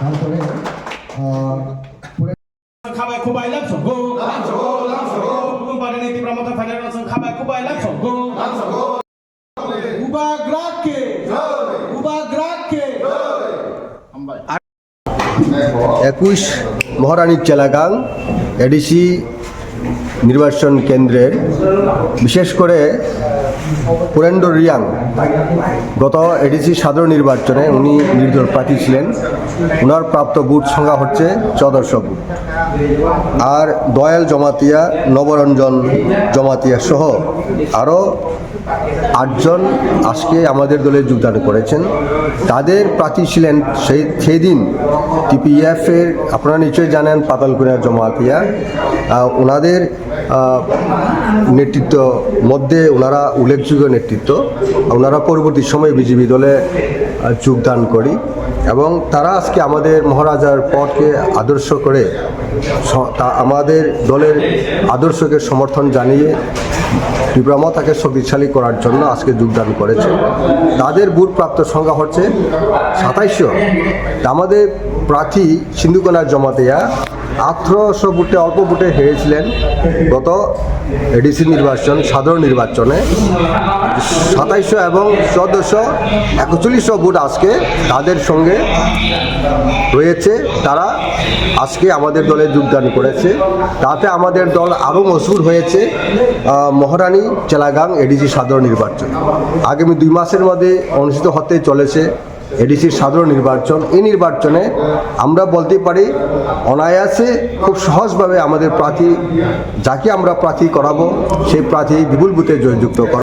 তারপরে খাবাই খুবাই লামসগো kumpare niti pramata federation খাবাই খুবাই লামসগো উবাগ্রাকে আমবাই 21 মহারানীর চেলাগাং এডিসি নির্বাচন কেন্দ্রের বিশেষ করে পুরেন্দ্র রিয়াং গত এডিসি সাধারণ নির্বাচনে উনি নির্দল প্রার্থী ছিলেন। ওনার প্রাপ্ত বুথ সংখ্যা হচ্ছে 1400 বুথ। আর দয়াল জমাতিয়া, নবরঞ্জন জমাতিয়া সহ আরও 8জন আজকে আমাদের দলে যোগদান করেছেন। তাদের প্রার্থী ছিলেন সেই দিন টিপিএফের, আপনারা নিশ্চয়ই জানেন, পাতালকুনিয়া জমাতিয়া। ওনাদের নেতৃত্ব মধ্যে ওনারা উল্লেখযোগ্য নেতৃত্ব। ওনারা পরবর্তী সময়ে বিজেপি দলে যোগদান করি এবং তারা আজকে আমাদের মহারাজার পথকে আদর্শ করে আমাদের দলের আদর্শকে সমর্থন জানিয়ে ত্রিপুরামতাকে শক্তিশালী করার জন্য আজকে যোগদান করেছে। তাদের বুথ প্রাপ্ত সংখ্যা হচ্ছে 2700। আমাদের প্রার্থী সিন্ধুকোনা জমাতিয়া 1800 বুথে অল্প বুথে হেরেছিলেন গত এডিসি নির্বাচন সাধারণ নির্বাচনে। 2700 এবং 1441 বুথ আজকে তাদের সঙ্গে রয়েছে। তারা আজকে আমাদের দলে যোগদান করেছে। তাতে আমাদের দল আরও মজবুত হয়েছে মহারানী চেলাগাং এডিসি সাধারণ নির্বাচন। আগামী 2 মাসের মধ্যে অনুষ্ঠিত হতে চলেছে এডিসির সাধারণ নির্বাচন। এই নির্বাচনে আমরা বলতে পারি অনায়াসে খুব সহজভাবে আমাদের প্রার্থী, যাকে আমরা প্রার্থী করাবো, সেই প্রার্থী বিপুল বুথে জয়যুক্ত করা।